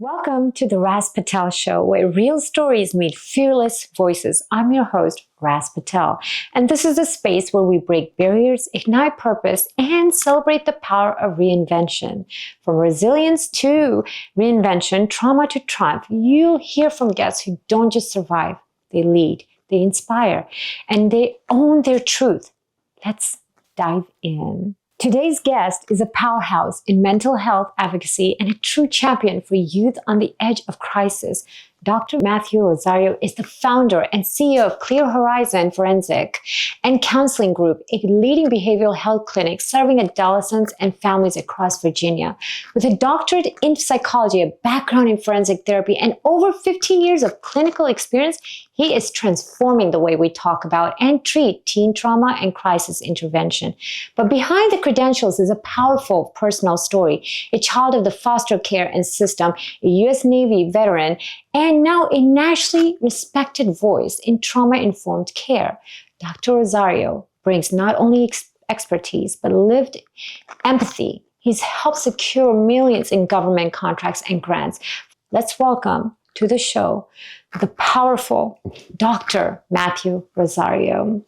Welcome to the Raz Patel Show, where real stories meet fearless voices. I'm your host, Raz Patel, and this is a space where we break barriers, ignite purpose, and celebrate the power of reinvention. From resilience to reinvention, trauma to triumph, you'll hear from guests who don't just survive, they lead, they inspire, and they own their truth. Let's dive in. Today's guest is a powerhouse in mental health advocacy and a true champion for youth on the edge of crisis. Dr. Matthew Rosario is the founder and CEO of ClearHorizon Forensic and Counseling Group, a leading behavioral health clinic serving adolescents and families across Virginia. With a doctorate in psychology, a background in forensic therapy, and over 15 years of clinical experience, he is transforming the way we talk about and treat teen trauma and crisis intervention. But behind the credentials is a powerful personal story. A child of the foster care and system, a U.S. Navy veteran, and now a nationally respected voice in trauma-informed care. Dr. Rosario brings not only expertise, but lived empathy. He's helped secure millions in government contracts and grants. Let's welcome to the show the powerful Dr. Matthew Rosario.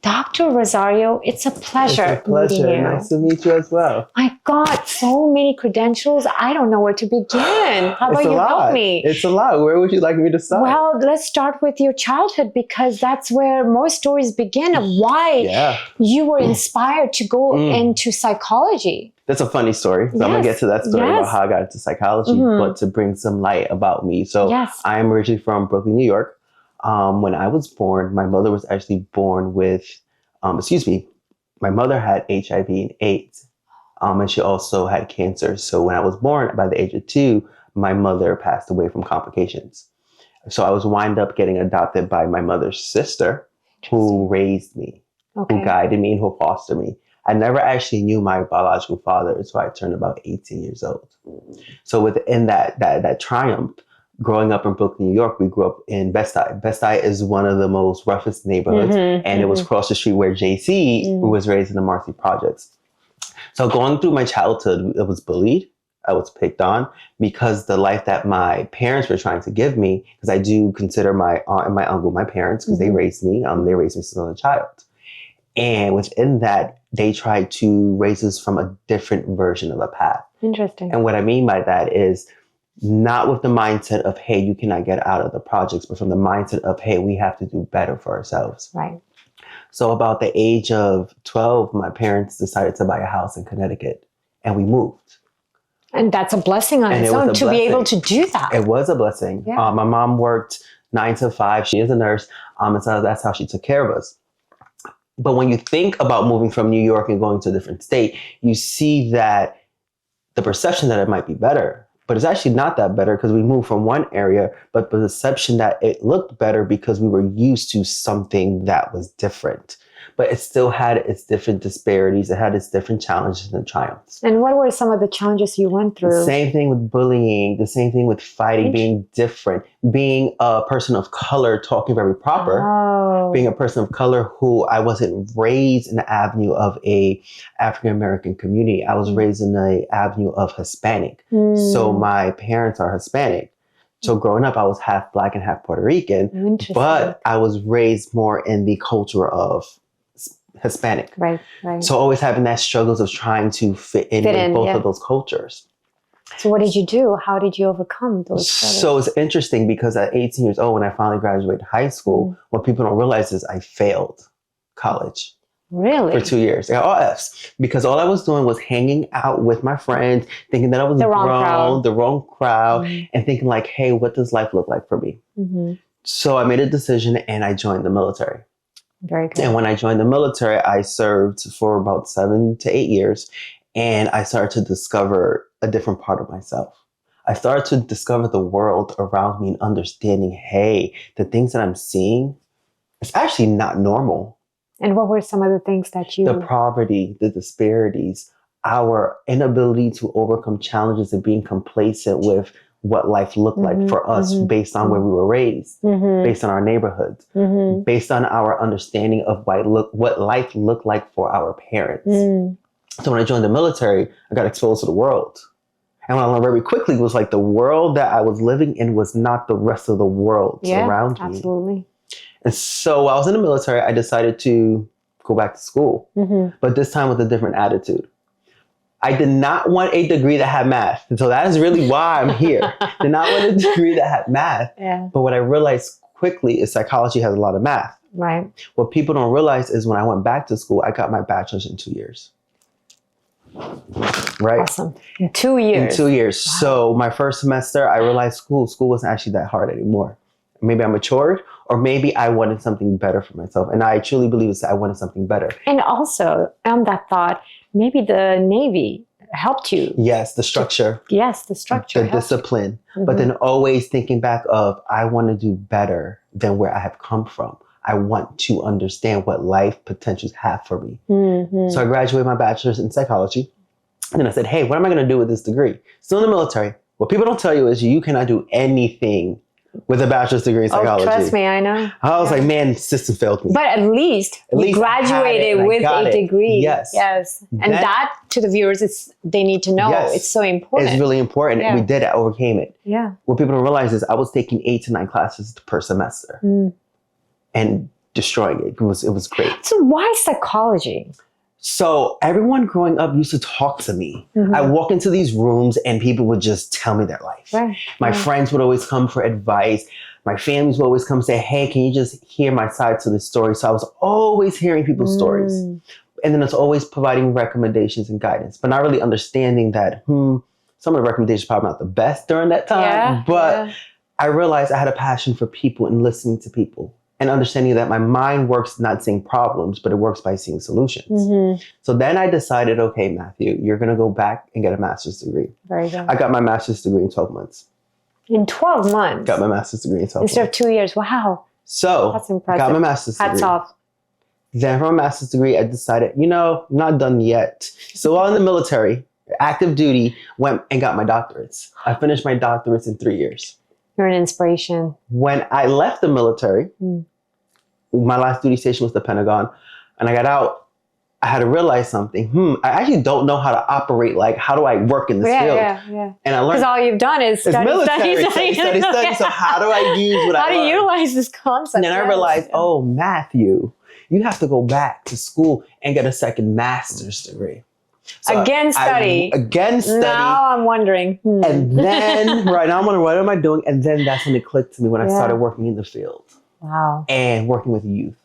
Dr. Rosario, it's a pleasure. It's a pleasure. Meeting you. Nice to meet you as well. I got so many credentials. I don't know where to begin. How about you help me? It's a lot. Where would you like me to start? Well, let's start with your childhood because that's where most stories begin of why you were inspired to go into psychology. That's a funny story. So I'm going to get to that story about how I got into psychology, but to bring some light about me. So I am originally from Brooklyn, New York. When I was born, my mother was actually born with, my mother had HIV and AIDS, and she also had cancer. So when I was born, by the age of 2, my mother passed away from complications. So I was wind up getting adopted by my mother's sister, who raised me, who guided me, and who fostered me. I never actually knew my biological father until I turned about 18 years old. So within that triumph, growing up in Brooklyn, New York, we grew up in Best-Eye. Best-Eye is one of the most roughest neighborhoods, and it was across the street where JC was raised in the Marcy Projects. So going through my childhood, I was bullied, I was picked on, because the life that my parents were trying to give me, because I do consider my aunt and my uncle my parents, because they raised me since I was a child. And within that, they tried to raise us from a different version of a path. Interesting. And what I mean by that is, not with the mindset of, hey, you cannot get out of the projects, but from the mindset of, hey, we have to do better for ourselves. Right. So about the age of 12, my parents decided to buy a house in Connecticut, and we moved. And that's a blessing on its own to be able to do that. It was a blessing. Yeah. My mom worked 9 to 5. She is a nurse. And so that's how she took care of us. But when you think about moving from New York and going to a different state, you see that the perception that it might be better. But it's actually not that better because we moved from one area, but the perception that it looked better because we were used to something that was different. But it still had its different disparities. It had its different challenges and triumphs. And what were some of the challenges you went through? The same thing with bullying, the same thing with fighting, being different, being a person of color, talking very proper, being a person of color who I wasn't raised in the avenue of a African-American community. I was raised in the avenue of Hispanic. So my parents are Hispanic. So growing up, I was half Black and half Puerto Rican, but I was raised more in the culture of Hispanic. Right. So always having that struggles of trying to fit in with both of those cultures. So what did you do? How did you overcome those struggles? So it's interesting because at 18 years old, when I finally graduated high school, what people don't realize is I failed college. Really? For 2 years. I got all Fs. Because all I was doing was hanging out with my friends, thinking that I was the wrong crowd, and thinking like, hey, what does life look like for me? So I made a decision and I joined the military. Very good. And when I joined the military, I served for about 7 to 8 years. And I started to discover a different part of myself. I started to discover the world around me and understanding, hey, the things that I'm seeing, it's actually not normal. And what were some of the things that you... The poverty, the disparities, our inability to overcome challenges and being complacent with what life looked like for us based on where we were raised, based on our neighborhoods, based on our understanding of what life looked like for our parents. So when I joined the military, I got exposed to the world. And what I learned very quickly was like the world that I was living in was not the rest of the world around me. Absolutely. And so while I was in the military, I decided to go back to school, but this time with a different attitude. I did not want a degree that had math. And so that is really why I'm here. Did not want a degree that had math. Yeah. But what I realized quickly is psychology has a lot of math. Right. What people don't realize is when I went back to school, I got my bachelor's in 2 years. Right? Awesome. In 2 years. In 2 years. Wow. So my first semester, I realized school wasn't actually that hard anymore. Maybe I matured, or maybe I wanted something better for myself. And I truly believe I wanted something better. And also, on that thought, maybe the Navy helped you. Yes, the structure. The structure. The discipline. But then always thinking back of, I want to do better than where I have come from. I want to understand what life potentials have for me. So I graduated my bachelor's in psychology. And then I said, hey, what am I going to do with this degree? Still in the military. What people don't tell you is you cannot do anything with a bachelor's degree in psychology. Oh, trust me, I know. I was like, man, the system failed me. But at least you graduated with a degree. Yes. And that, to the viewers, they need to know. Yes. It's so important. It's really important. We did it, overcame it. Yeah. What people don't realize is I was taking 8 to 9 classes per semester and destroying it. It was great. So why psychology? So everyone growing up used to talk to me. I walk into these rooms and people would just tell me their life. Right. My friends would always come for advice. My families would always come say, hey, can you just hear my side to this story? So I was always hearing people's stories. And then it's always providing recommendations and guidance, but not really understanding that, some of the recommendations are probably not the best during that time. But I realized I had a passion for people and listening to people. And understanding that my mind works not seeing problems, but it works by seeing solutions. So then I decided, okay, Matthew, you're going to go back and get a master's degree. Very good. I got my master's degree in 12 months. In 12 months? Got my master's degree in 12 months. Instead of 2 years. Wow. So, that's impressive. Got my master's degree. Hats off. Then from a master's degree, I decided, not done yet. So while in the military, active duty, went and got my doctorates. I finished my doctorates in 3 years. You're an inspiration. When I left the military, my last duty station was the Pentagon, and I got out, I had to realize something. I actually don't know how to operate, like how do I work in this field? And I learned. Because all you've done is study. So how do I use what I learned? How do you utilize this concept? And then I realized, oh, Matthew, you have to go back to school and get a second master's degree. So again study. Now I'm wondering. And then, right now I'm wondering, what am I doing? And then that's when it clicked to me when I started working in the field. Wow. And working with youth.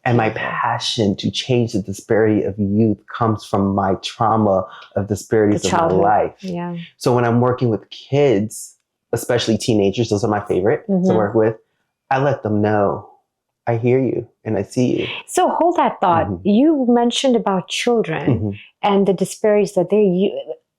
And my passion to change the disparity of youth comes from my trauma of disparities of my life. Yeah. So when I'm working with kids, especially teenagers, those are my favorite to work with, I let them know, I hear you and I see you. So hold that thought. You mentioned about children and the disparities that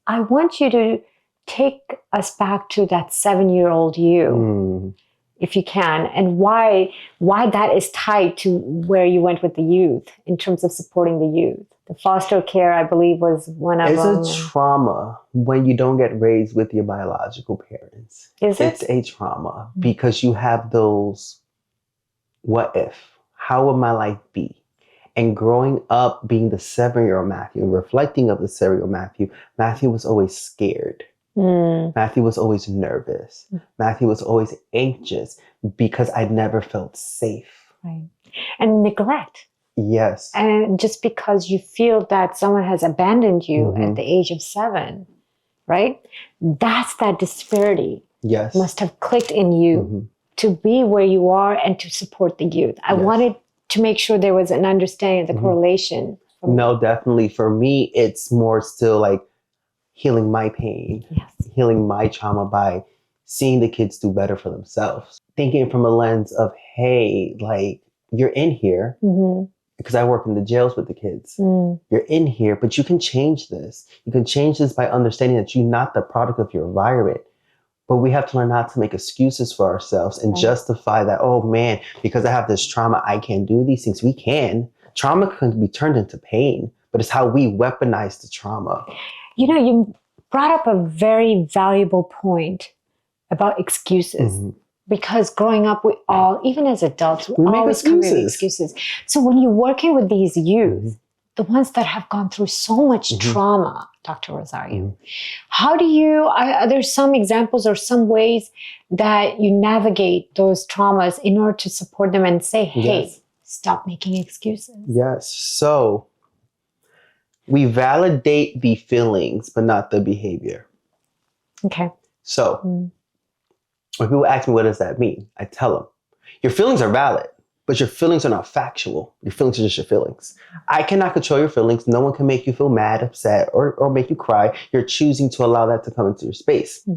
I want you to take us back to that 7-year-old you. If you can, and why that is tied to where you went with the youth in terms of supporting the youth. The foster care, I believe, was one of them. It's a trauma when you don't get raised with your biological parents. Is it? It's a trauma because you have those, what if? How would my life be? And growing up being the 7-year-old Matthew, and reflecting of the 7-year-old Matthew was always scared. Matthew was always nervous. Matthew was always anxious because I never felt safe. Right. And neglect. Yes. And just because you feel that someone has abandoned you at the age of 7, right? That's that disparity. Yes. Must have clicked in you to be where you are and to support the youth. I wanted to make sure there was an understanding of the correlation. No, definitely. For me, it's more still like healing my pain, healing my trauma by seeing the kids do better for themselves. Thinking from a lens of, hey, like, you're in here, because I work in the jails with the kids. You're in here, but you can change this. You can change this by understanding that you're not the product of your environment. But we have to learn not to make excuses for ourselves and justify that, oh man, because I have this trauma, I can't do these things. We can. Trauma can be turned into pain, but it's how we weaponize the trauma. You brought up a very valuable point about excuses. Because growing up, we all, even as adults, we always come with excuses. So when you're working with these youth, the ones that have gone through so much trauma, Dr. Rosario. How do you, are there some examples or some ways that you navigate those traumas in order to support them and say, hey, stop making excuses? Yes. So we validate the feelings, but not the behavior. Okay. So when people ask me, what does that mean? I tell them, your feelings are valid, but your feelings are not factual. Your feelings are just your feelings. I cannot control your feelings. No one can make you feel mad, upset, or make you cry. You're choosing to allow that to come into your space.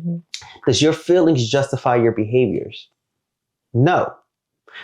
Does your feelings justify your behaviors? No,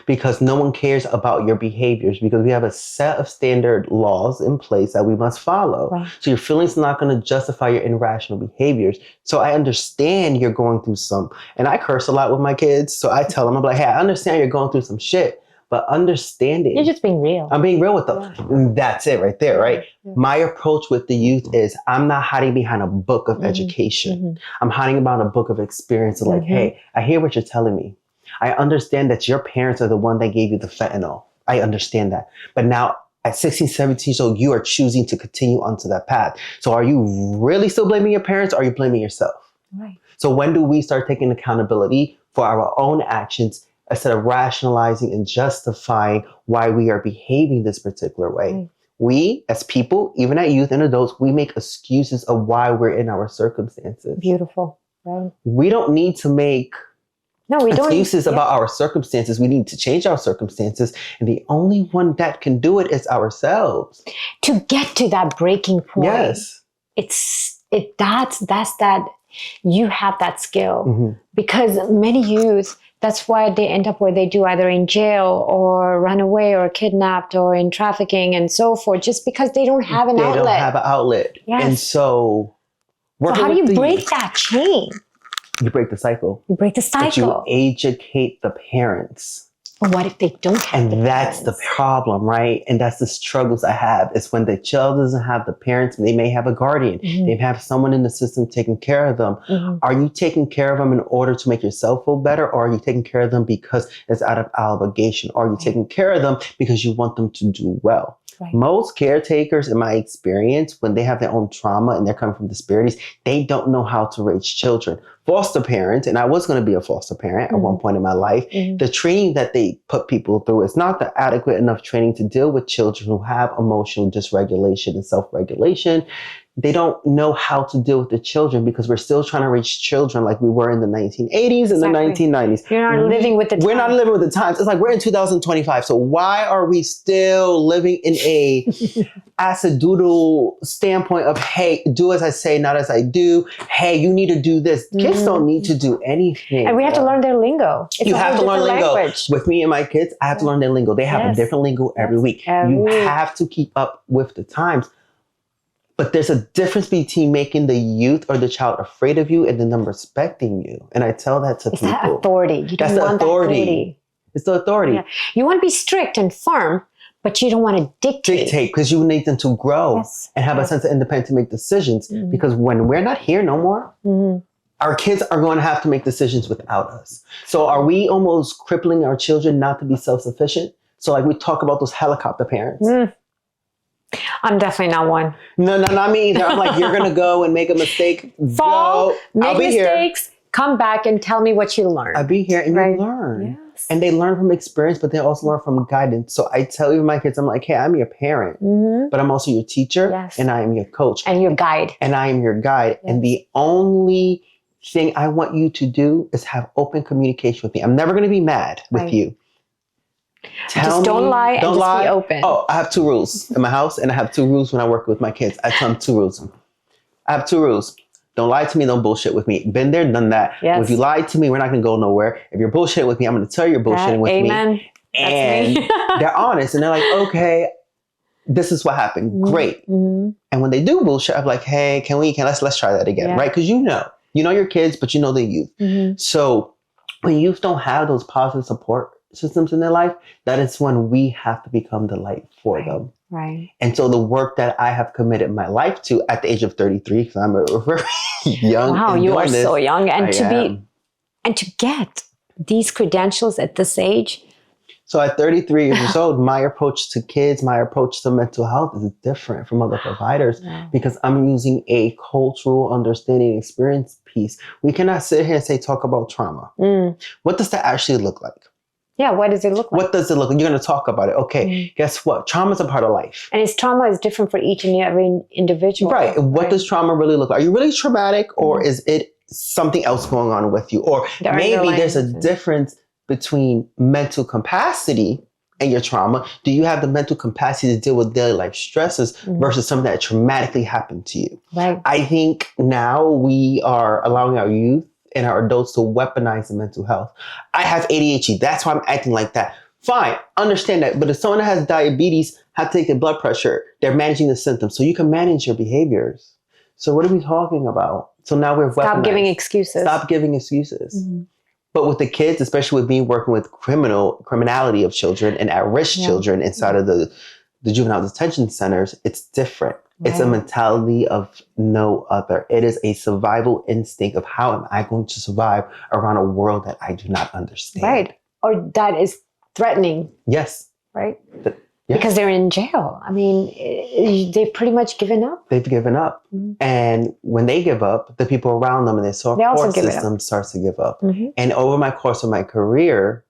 because no one cares about your behaviors, because we have a set of standard laws in place that we must follow. Right. So your feelings are not going to justify your irrational behaviors. So I understand you're going through some, and I curse a lot with my kids. So I tell them, I'm like, hey, I understand you're going through some shit, but understanding. You're just being real. I'm being real with them. Yeah. That's it right there, right? Yeah. My approach with the youth is I'm not hiding behind a book of education. I'm hiding behind a book of experience. Like, hey, I hear what you're telling me. I understand that your parents are the one that gave you the fentanyl. I understand that. But now at 16, 17 years old, you are choosing to continue onto that path. So are you really still blaming your parents, or are you blaming yourself? Right. So when do we start taking accountability for our own actions instead of rationalizing and justifying why we are behaving this particular way? Right. We, as people, even at youth and adults, we make excuses of why we're in our circumstances. Beautiful. Right. We don't need to make we don't excuses about our circumstances. We need to change our circumstances. And the only one that can do it is ourselves. To get to that breaking point. Yes. That's that you have that skill. Because many youth, that's why they end up where they do, either in jail or run away or kidnapped or in trafficking and so forth, just because they don't have an outlet. They don't have an outlet. Yes. And so how do you break that chain? You break the cycle. You break the cycle. But you educate the parents. But what if they don't have And that's the problem, right? And that's the struggles I have. It's when the child doesn't have the parents, they may have a guardian. They have someone in the system taking care of them. Are you taking care of them in order to make yourself feel better? Or are you taking care of them because it's out of obligation? Or are you taking care of them because you want them to do well? Right. Most caretakers, in my experience, when they have their own trauma and they're coming from disparities, they don't know how to raise children. Foster parents, and I was going to be a foster parent at one point in my life, the training that they put people through is not the adequate enough training to deal with children who have emotional dysregulation and self-regulation. They don't know how to deal with the children because we're still trying to reach children like we were in the 1980s and the 1990s. You're not living with the times. We're not living with the times. It's like we're in 2025. So why are we still living in a acidoodle standpoint of, hey, do as I say, not as I do. Hey, you need to do this. Kids don't need to do anything. And we have to learn their lingo. You have to learn lingo. With me and my kids, I have to learn their lingo. They have a different lingo every week. You have to keep up with the times. But there's a difference between making the youth or the child afraid of you and then them respecting you. And I tell that to people. It's that authority. You don't want that authority. It's the authority. Yeah. You want to be strict and firm, but you don't want to dictate. Because you need them to grow and have a sense of independence to make decisions. Because when we're not here no more, our kids are going to have to make decisions without us. So are we almost crippling our children not to be self-sufficient? So like we talk about those helicopter parents. I'm definitely not one. No, not me either. I'm like, you're going to go and make a mistake. Fall, make mistakes, here. Come back and tell me what you learned. I'll be here and you learn. Yes. And they learn from experience, but they also learn from guidance. So I tell you my kids, I'm like, hey, I'm your parent, but I'm also your teacher and I am your coach. And your guide. And I am your guide. Yes. And the only thing I want you to do is have open communication with me. I'm never going to be mad with you. Just don't lie and just be open. Oh, I have 2 rules in my house, and I have 2 rules when I work with my kids. I tell them 2 rules. I have 2 rules. Don't lie to me. Don't bullshit with me. Been there, done that. Yes. If you lie to me, we're not going to go nowhere. If you're bullshitting with me, I'm going to tell you you're bullshitting with me. And they're honest, and they're like, okay, this is what happened. Great. And when they do bullshit, I'm like, hey, let's try that again, right? Because you know your kids, but you know the youth. So when youth don't have those positive support systems in their life, that is when we have to become the light for them. Right. And so the work that I have committed my life to at the age of 33, because I'm very young. Wow, you are so young. And to get these credentials at this age, So at 33 years old, my approach to kids, my approach to mental health is different from other providers because I'm using a cultural understanding experience piece. We cannot sit here and say, talk about trauma. What does that actually look like? Yeah, what does it look like? What does it look like? You're going to talk about it. Okay, guess what? Trauma is a part of life. And trauma is different for each and every individual. Right. What does trauma really look like? Are you really traumatic or is it something else going on with you? Or maybe there's a difference between mental capacity and your trauma. Do you have the mental capacity to deal with daily life stresses versus something that traumatically happened to you? Right. I think now we are allowing our youth and our adults to weaponize the mental health. I have ADHD. That's why I'm acting like that. Fine, understand that. But if someone that has diabetes has to take their blood pressure, they're managing the symptoms. So you can manage your behaviors. So what are we talking about? So now we're weaponized. Stop giving excuses. Stop giving excuses. But with the kids, especially with me working with criminality of children and at-risk children inside of the juvenile detention centers, it's different. Right. It's a mentality of no other. It is a survival instinct of how am I going to survive around a world that I do not understand. Right. Or that is threatening. Yes. Right? Because they're in jail. I mean, they've pretty much given up. They've given up. And when they give up, the people around them and their support system starts to give up. And over my course of my career,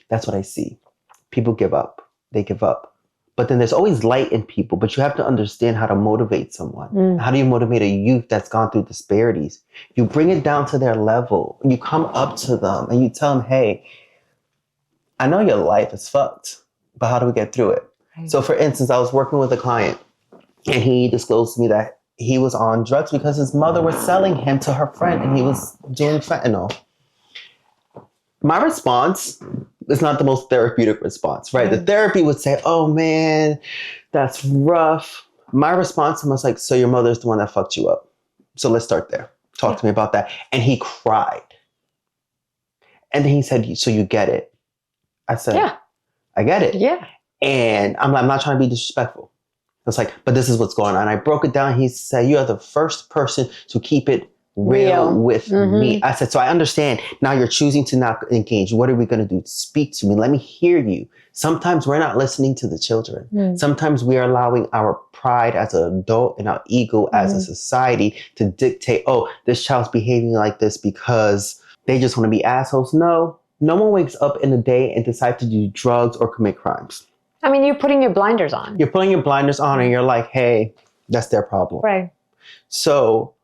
that's what I see. People give up. They give up. But then there's always light in people, but you have to understand how to motivate someone. How do you motivate a youth that's gone through disparities? You bring it down to their level. You come up to them and you tell them, hey, I know your life is fucked, but how do we get through it? Right. So for instance, I was working with a client and he disclosed to me that he was on drugs because his mother was selling him to her friend and he was doing fentanyl. My response is not the most therapeutic response, right? The therapy would say, oh man, that's rough. My response was like, so your mother's the one that fucked you up. So let's start there. Talk to me about that. And he cried. And then he said, so you get it. I said, yeah, I get it. Yeah. And I'm not trying to be disrespectful. It's like, but this is what's going on. I broke it down. He said, you are the first person to keep it real with me. I said, so I understand. Now you're choosing to not engage. What are we going to do? Speak to me. Let me hear you. Sometimes we're not listening to the children. Sometimes we are allowing our pride as an adult and our ego as a society to dictate, oh, this child's behaving like this because they just want to be assholes. No one wakes up in the day and decides to do drugs or commit crimes. I mean, you're putting your blinders on. You're putting your blinders on and you're like, hey, that's their problem. Right. So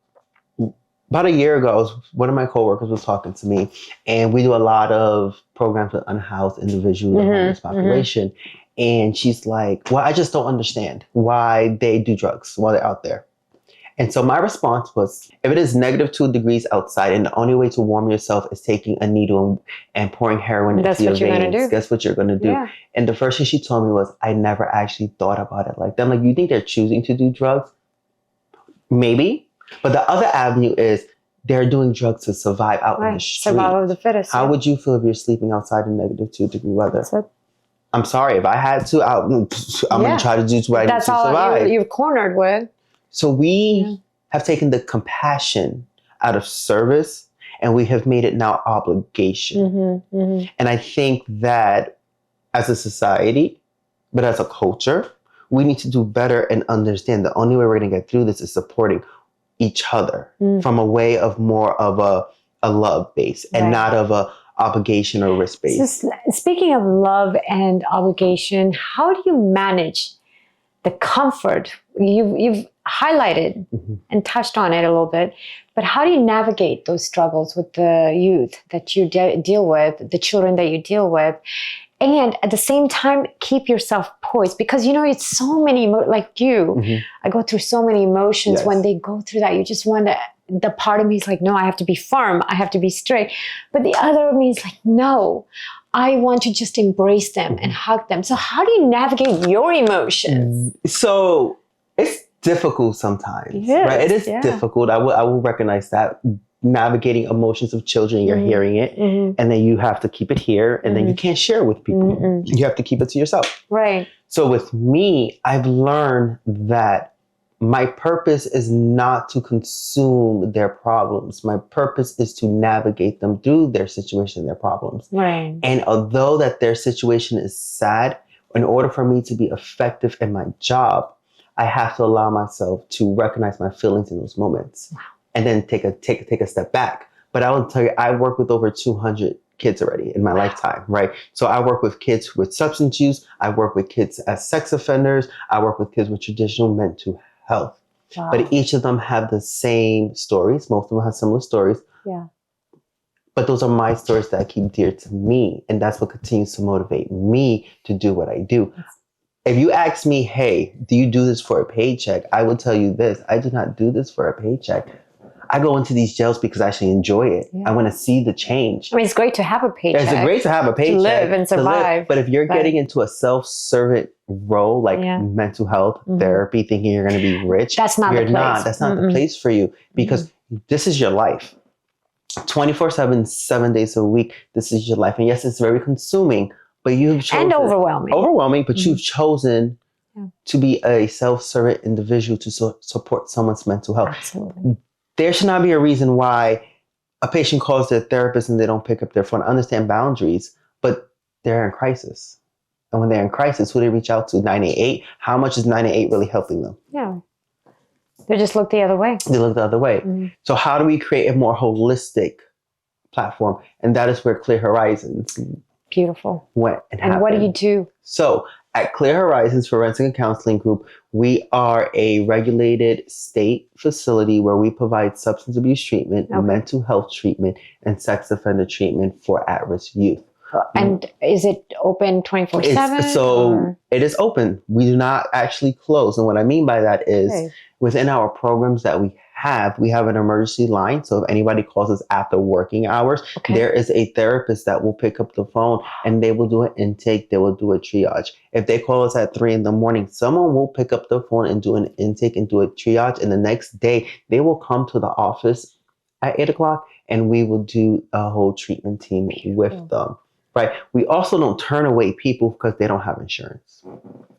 about a year ago, one of my coworkers was talking to me, and we do a lot of programs with unhoused individuals in the homeless population. And she's like, well, I just don't understand why they do drugs while they're out there. And so my response was, if it is -2 degrees outside and the only way to warm yourself is taking a needle and pouring heroin into your veins, guess what you're going to do? Yeah. And the first thing she told me was, I never actually thought about it like that. I'm like, you think they're choosing to do drugs? Maybe. But the other avenue is they're doing drugs to survive out in the street. Survival of the fittest. How would you feel if you're sleeping outside in -2 degree weather? I'm sorry, if I had to, I'm going to try to do what I need to survive. That's all you're cornered with. So we have taken the compassion out of service and we have made it now obligation. And I think that as a society, but as a culture, we need to do better and understand the only way we're going to get through this is supporting each other from a way of more of a love base and not of a obligation or risk base. So speaking of love and obligation, how do you manage the comfort? You've highlighted and touched on it a little bit, but how do you navigate those struggles with the youth that you deal with, the children that you deal with, and at the same time keep yourself poised? Because it's so many, like you, I go through so many emotions when they go through that. You just want to, the part of me is like, no, I have to be firm, I have to be straight. But the other of me is like, no, I want to just embrace them and hug them. So how do you navigate your emotions? So it's difficult sometimes, right? It is difficult. I will recognize that. Navigating emotions of children, you're hearing it, and then you have to keep it here, and then you can't share it with people. You have to keep it to yourself. Right. So with me, I've learned that my purpose is not to consume their problems. My purpose is to navigate them through their situation, their problems. Right. And although that their situation is sad, in order for me to be effective in my job, I have to allow myself to recognize my feelings in those moments. Wow. And then take a step back. But I will tell you, I work with over 200 kids already in my lifetime, right? So I work with kids with substance use. I work with kids as sex offenders. I work with kids with traditional mental health. Wow. But each of them have the same stories. Most of them have similar stories. Yeah. But those are my stories that I keep dear to me. And that's what continues to motivate me to do what I do. If you ask me, hey, do you do this for a paycheck? I will tell you this. I do not do this for a paycheck. I go into these jails because I actually enjoy it. Yeah. I want to see the change. I mean, it's great to have a paycheck. It's great to have a paycheck. To live and survive. But if you're getting into a self-servant role, like mental health, therapy, thinking you're going to be rich, that's not the place. That's not the place for you, because this is your life. 24/7, 7 days a week, this is your life. And yes, it's very consuming, but you've chosen... And overwhelming. Overwhelming, but you've chosen to be a self-servant individual to support someone's mental health. Absolutely. There should not be a reason why a patient calls their therapist and they don't pick up their phone. Understand boundaries, but they're in crisis. And when they're in crisis, who do they reach out to? 988. How much is 988 really helping them? Yeah. They just look the other way. They look the other way. Mm-hmm. So how do we create a more holistic platform? And that is where ClearHorizon. Beautiful. Went and happened. What do you do? So at ClearHorizon's Forensic and Counseling Group, we are a regulated state facility where we provide substance abuse treatment, mental health treatment, and sex offender treatment for at-risk youth. And is it open 24/7? So it is open. We do not actually close. And what I mean by that is within our programs that we have an emergency line. So if anybody calls us after working hours, there is a therapist that will pick up the phone and they will do an intake. They will do a triage. If they call us at 3 a.m, someone will pick up the phone and do an intake and do a triage. And the next day they will come to the office at 8 o'clock and we will do a whole treatment team with them. Right. We also don't turn away people because they don't have insurance.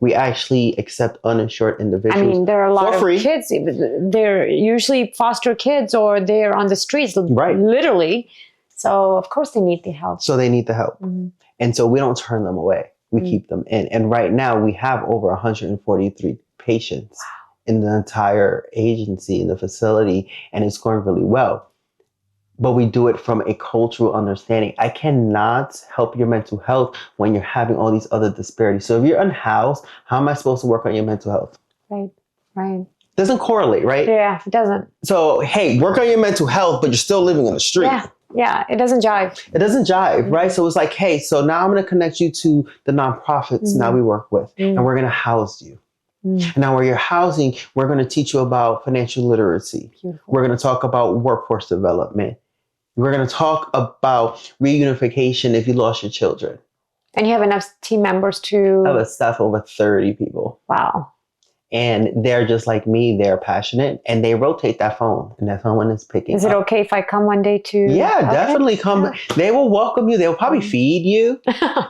We actually accept uninsured individuals. I mean, there are a lot of kids. They're usually foster kids or they're on the streets, literally. So, of course, they need the help. Mm-hmm. And so we don't turn them away. We keep them in. And right now we have over 143 patients in the entire agency, in the facility, and it's going really well. But we do it from a cultural understanding. I cannot help your mental health when you're having all these other disparities. So if you're unhoused, how am I supposed to work on your mental health? Right. Doesn't correlate, right? Yeah, it doesn't. So, hey, work on your mental health, but you're still living on the street. Yeah, it doesn't jive. Right? So it's like, hey, so now I'm going to connect you to the nonprofits now we work with, and we're going to house you. And now where you're housing, we're going to teach you about financial literacy. Beautiful. We're going to talk about workforce development. We're going to talk about reunification if you lost your children. And you have enough team members to... I have a staff of over 30 people. Wow. And they're just like me. They're passionate. And they rotate that phone. And that phone is picking up. Is it okay if I come one day to... Yeah, definitely come. Yeah. They will welcome you. They'll probably feed you.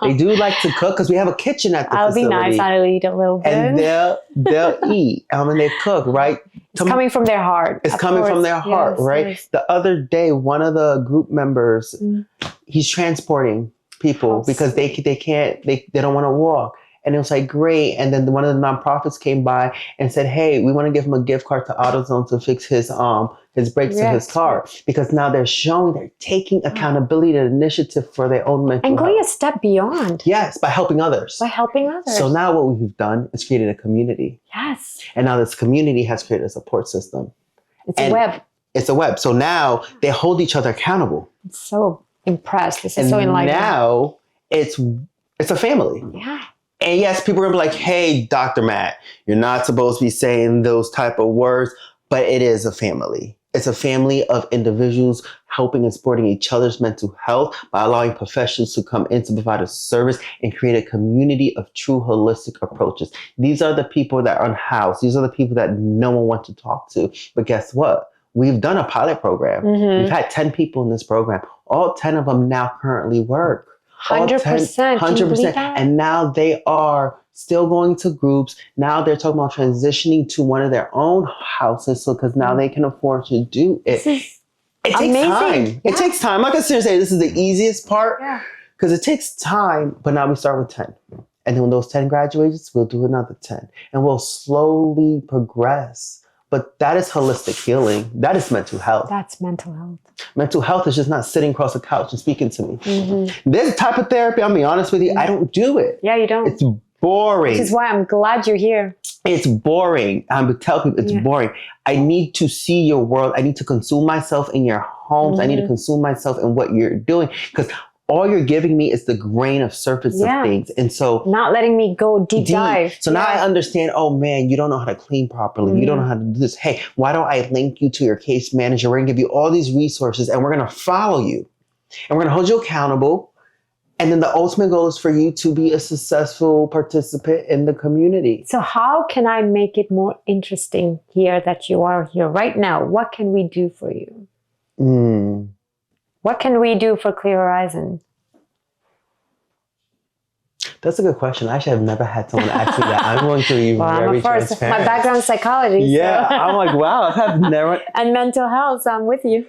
They do like to cook because we have a kitchen at the facility. I'll be nice. I'll eat a little bit. And they'll eat. And they cook, right? It's coming from their heart. It's coming from their heart, right? Yes. The other day, one of the group members, he's transporting people because they don't want to walk. And it was like, great. And then one of the nonprofits came by and said, hey, we want to give him a gift card to AutoZone to fix his brakes in his car. Because now they're taking accountability and initiative for their own mental health. And going a step beyond. Yes, by helping others. So now what we've done is created a community. Yes. And now this community has created a support system. It's a web. So now they hold each other accountable. I'm so impressed. This is so enlightening. Now it's a family. Yeah. And yes, people are going to be like, hey, Dr. Matt, you're not supposed to be saying those type of words, but it is a family. It's a family of individuals helping and supporting each other's mental health by allowing professionals to come in to provide a service and create a community of true holistic approaches. These are the people that are unhoused. These are the people that no one wants to talk to. But guess what? We've done a pilot program. We've had 10 people in this program. All 10 of them now currently work. 100%. 100%. And now they are still going to groups. Now they're talking about transitioning to one of their own houses. So, because now they can afford to do it. It takes time. Yeah. It takes time. I'm not going to say this is the easiest part because it takes time. But now we start with 10. And then when those 10 graduates, we'll do another 10. And we'll slowly progress. But that is holistic healing. That is mental health. That's mental health. Mental health is just not sitting across the couch and speaking to me. This type of therapy, I'll be honest with you, I don't do it. Yeah, you don't. It's boring. Which is why I'm glad you're here. It's boring. I would tell people it's boring. I need to see your world. I need to consume myself in your homes. I need to consume myself in what you're doing. Because all you're giving me is the grain of surface of things. And so not letting me go deep dive. So now I understand, oh man, you don't know how to clean properly. You don't know how to do this. Hey, why don't I link you to your case manager? We're gonna give you all these resources and we're gonna follow you. And we're gonna hold you accountable. And then the ultimate goal is for you to be a successful participant in the community. So how can I make it more interesting here that you are here right now? What can we do for you? What can we do for ClearHorizon? That's a good question. I actually have never had someone ask me that. I'm going to be very transparent. My background is psychology. Yeah, so. I'm like, wow, I've never. And mental health, so I'm with you.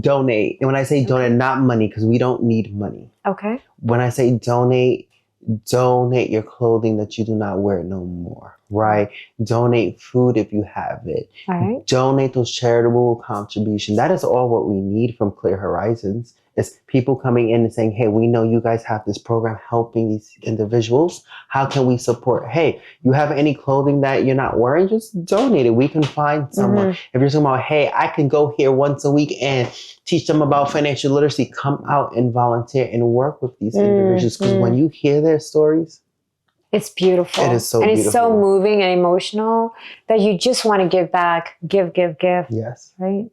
Donate. And when I say donate, not money, because we don't need money. Okay. When I say donate your clothing that you do not wear no more, right? Donate food if you have it. All right. Donate those charitable contributions. That is all what we need from Clear Horizons. Is people coming in and saying, hey, we know you guys have this program helping these individuals. How can we support? Hey, you have any clothing that you're not wearing? Just donate it. We can find someone. If you're talking about, hey, I can go here once a week and teach them about financial literacy, come out and volunteer and work with these individuals. Because when you hear their stories, it's beautiful. It is so beautiful. And it's so moving and emotional that you just want to give back, give. Yes. Right?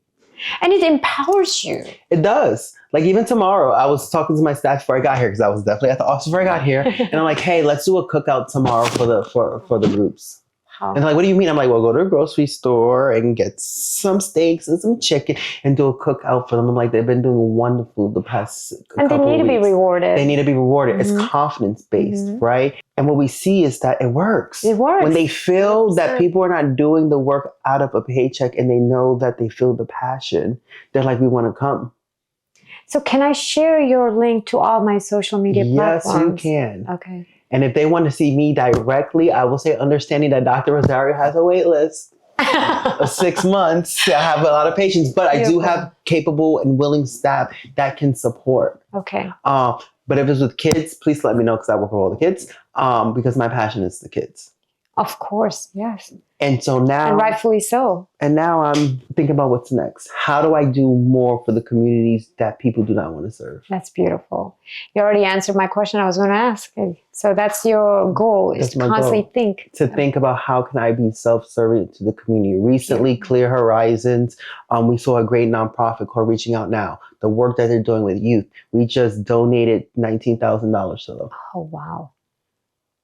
And it empowers you. It does. Like even tomorrow, I was talking to my staff before I got here because I was definitely at the office before I got here. And I'm like, hey, let's do a cookout tomorrow for the groups. And they're like, what do you mean? I'm like, well, go to a grocery store and get some steaks and some chicken and do a cookout for them. I'm like, they've been doing wonderful the past couple of weeks. And they need to be rewarded. They need to be rewarded. It's confidence-based, right? And what we see is that it works. It works. When they feel that people are not doing the work out of a paycheck and they know that they feel the passion, they're like, we want to come. So can I share your link to all my social media platforms? Yes, you can. Okay. And if they want to see me directly, I will say, understanding that Dr. Rosario has a wait list of 6 months. I have a lot of patients, but I do have capable and willing staff that can support. Okay. But if it's with kids, please let me know because I work with all the kids because my passion is the kids. Of course, yes. And so now... And rightfully so. And now I'm thinking about what's next. How do I do more for the communities that people do not want to serve? That's beautiful. You already answered my question I was going to ask. So that's your goal, is to constantly think. To think about how can I be self-serving to the community. Recently, Clear Horizons, we saw a great nonprofit called Reaching Out Now. The work that they're doing with youth. We just donated $19,000 to them. Oh, wow.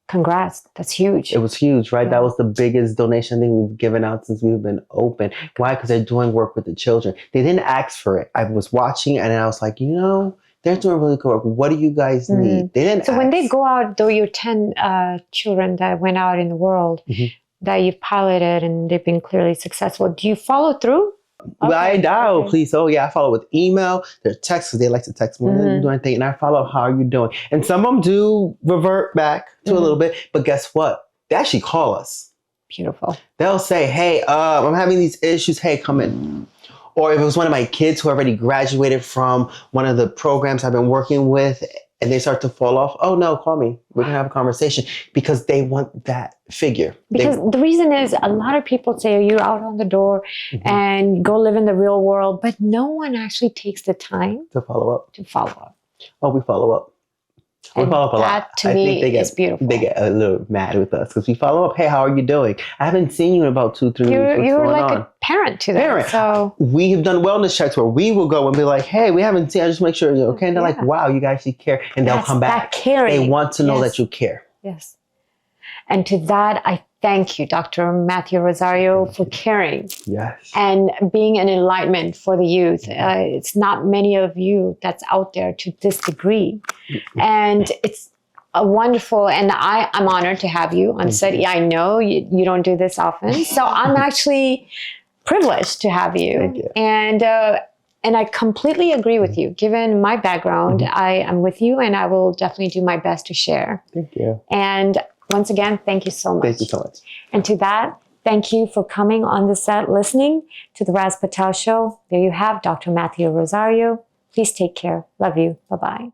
Congrats. That's huge. It was huge, right? Yeah. That was the biggest donation thing we've given out since we've been open. Why? Because they're doing work with the children. They didn't ask for it. I was watching and I was like, you know, they're doing really good work. What do you guys need? They didn't ask. When they go out, though, your 10 children that went out in the world that you've piloted and they've been clearly successful, do you follow through? Okay. I dial, please. Oh, yeah, I follow with email. Their texts, because they like to text more than do anything. And I follow, how are you doing? And some of them do revert back to a little bit. But guess what? They actually call us. Beautiful. They'll say, hey, I'm having these issues. Hey, come in. Or if it was one of my kids who already graduated from one of the programs I've been working with, and they start to fall off, oh no, call me. We're gonna have a conversation, because they want that figure. Because the reason is, a lot of people say you're out on the door and go live in the real world, but no one actually takes the time to follow up. Oh, we follow up. We follow up a lot. That to me is beautiful. They get a little mad with us because we follow up. Hey, how are you doing? I haven't seen you in about 2-3 weeks. You're like a parent to them. So we have done wellness checks where we will go and be like, hey, we haven't seen. I just make sure you're okay. And they're like, wow, you guys care, and they'll come back. They want to know that you care. Yes. And to that, I thank you, Dr. Matthew Rosario, for caring. Yes. And being an enlightenment for the youth. It's not many of you that's out there to this degree. And it's a wonderful, and I'm honored to have you on set. I know you don't do this often, so I'm actually privileged to have you. Thank you. And I completely agree with you. Given my background, I am with you, and I will definitely do my best to share. Thank you. And once again, thank you so much. Thank you so much. And to that, thank you for coming on the set, listening to the Raz Patel Show. There you have Dr. Matthew Rosario. Please take care. Love you. Bye-bye.